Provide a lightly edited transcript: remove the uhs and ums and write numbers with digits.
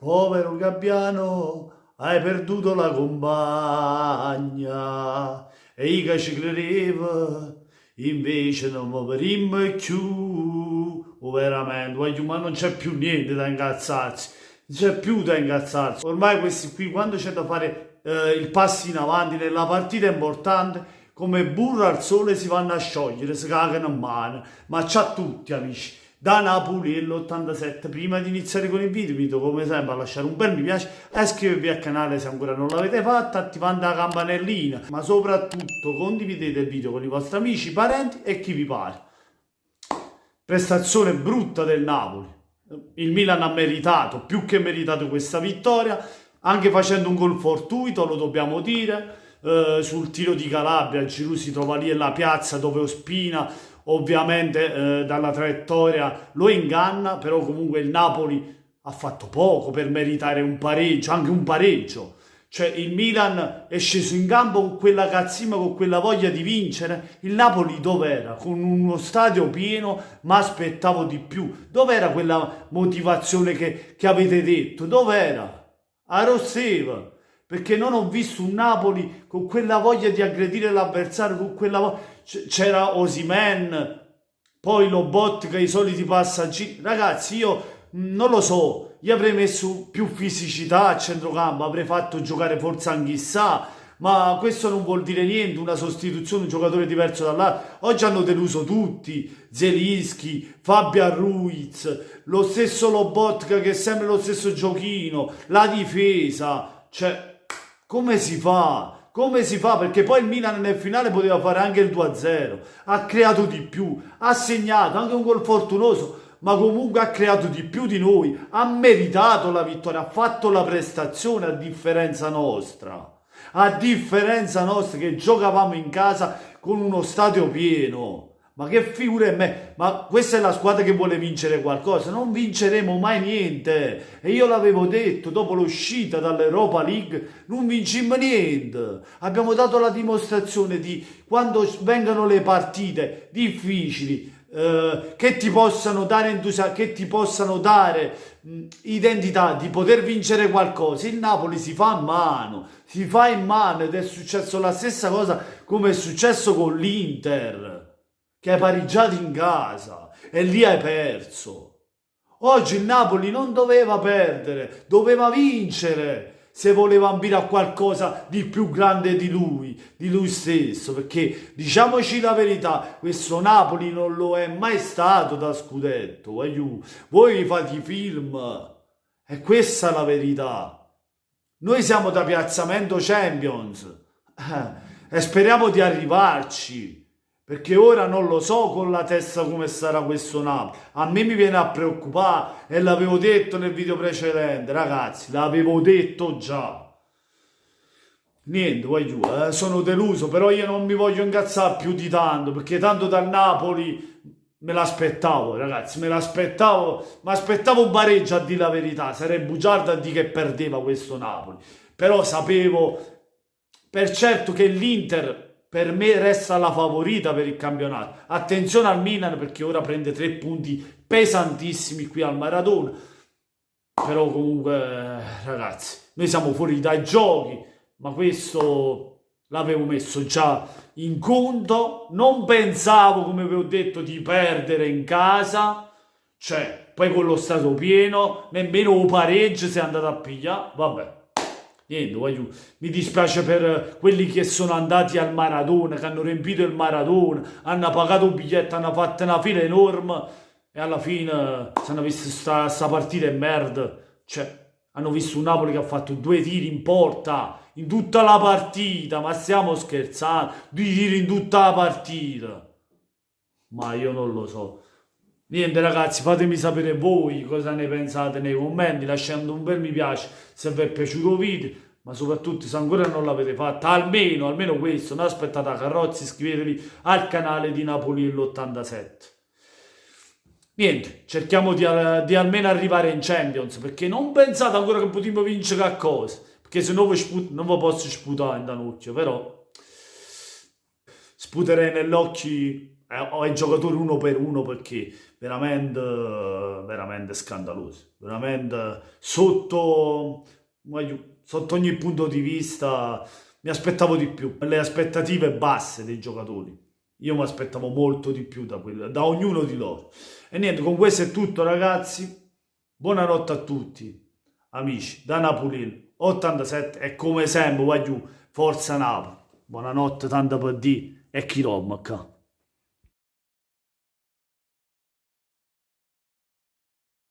povero Gabbiano, hai perduto la compagna. E io che ci credevo, invece non mi verimmo più. Oh, veramente, voglio, ma non c'è più niente da incazzarsi. Non c'è più da incazzarsi. Ormai questi qui, quando c'è da fare il passo in avanti nella partita importante, come burro al sole si vanno a sciogliere, si cagano in mano. Ma c'ha tutti, amici. Da Napoli e l'87. Prima di iniziare con il video, vi invito come sempre a lasciare un bel mi piace e a iscrivervi al canale se ancora non l'avete fatto, attivando la campanellina. Ma soprattutto condividete il video con i vostri amici, parenti e chi vi pare. Prestazione brutta del Napoli. Il Milan ha meritato, più che meritato questa vittoria, anche facendo un gol fortuito, lo dobbiamo dire. Sul tiro di Calabria, il Giroud si trova lì nella piazza dove Ospina ovviamente dalla traiettoria lo inganna, però comunque il Napoli ha fatto poco per meritare un pareggio, anche un pareggio. Cioè il Milan è sceso in campo con quella cazzima, con quella voglia di vincere. Il Napoli dov'era? Con uno stadio pieno, ma aspettavo di più. Dov'era quella motivazione che avete detto? Dov'era? A Rosseva. Perché non ho visto un Napoli con quella voglia di aggredire l'avversario, con quella voglia. C'era Osimhen, poi Lobotka, i soliti passaggi. Ragazzi, io non lo so, io avrei messo più fisicità a centrocampo, avrei fatto giocare forse Anghissà, ma questo non vuol dire niente, una sostituzione, un giocatore diverso dall'altro. Oggi hanno deluso tutti, Zelinski, Fabian Ruiz, lo stesso Lobotka che è sempre lo stesso giochino, la difesa, cioè come si fa? Come si fa? Perché poi il Milan nel finale poteva fare anche il 2-0, ha creato di più, ha segnato anche un gol fortunoso, ma comunque ha creato di più di noi, ha meritato la vittoria, ha fatto la prestazione a differenza nostra. A differenza nostra che giocavamo in casa con uno stadio pieno. Ma che figura è me? Ma questa è la squadra che vuole vincere qualcosa? Non vinceremo mai niente. E io l'avevo detto, dopo l'uscita dall'Europa League, non vincimmo niente. Abbiamo dato la dimostrazione di quando vengano le partite difficili, che ti possano dare entusiasmo, che ti possano dare identità di poter vincere qualcosa. Il Napoli si fa a mano, si fa in mano ed è successo la stessa cosa come è successo con l'Inter, che hai pareggiato in casa e lì hai perso. Oggi il Napoli non doveva perdere, doveva vincere se voleva ambire a qualcosa di più grande di lui stesso, perché diciamoci la verità, questo Napoli non lo è mai stato da scudetto. Voi fate i film e questa è la verità. Noi siamo da piazzamento Champions e speriamo di arrivarci. Perché ora non lo so con la testa come sarà questo Napoli. A me mi viene a preoccupare e l'avevo detto nel video precedente, ragazzi, l'avevo detto già. Niente, sono deluso, però io non mi voglio incazzare più di tanto, perché tanto dal Napoli me l'aspettavo, ragazzi, mi aspettavo un pareggio a dire la verità, sarei bugiardo a dire che perdeva questo Napoli. Però sapevo per certo che l'Inter per me resta la favorita per il campionato. Attenzione al Milan perché ora prende 3 punti pesantissimi qui al Maradona. Però comunque, ragazzi, noi siamo fuori dai giochi, ma questo l'avevo messo già in conto. Non pensavo, come vi ho detto, di perdere in casa. Cioè, poi con lo stato pieno, nemmeno un pareggio si è andato a pigliare. Vabbè. Niente, mi dispiace per quelli che sono andati al Maradona, che hanno riempito il Maradona, hanno pagato un biglietto, hanno fatto una fila enorme e alla fine si hanno visto sta partita e merda. Cioè, hanno visto un Napoli che ha fatto 2 tiri in porta in tutta la partita, ma stiamo scherzando, 2 tiri in tutta la partita. Ma io non lo so. Niente ragazzi, fatemi sapere voi cosa ne pensate nei commenti, lasciando un bel mi piace se vi è piaciuto il video, ma soprattutto se ancora non l'avete fatto, almeno questo, non aspettate la carrozza, iscrivetevi al canale di Napoli l'87. Niente, cerchiamo di almeno arrivare in Champions, perché non pensate ancora che potremmo vincere qualcosa, perché se no non vi posso sputare in danocchio, però sputerei nell'occhio ai giocatori uno per uno perché veramente, veramente scandaloso, veramente sotto ogni punto di vista mi aspettavo di più, le aspettative basse dei giocatori. Io mi aspettavo molto di più da ognuno di loro. E niente, con questo è tutto ragazzi. Buonanotte a tutti, amici, da Napoli 87 e come sempre, voglio, forza Napoli. Buonanotte, tanto per di e chi romacca.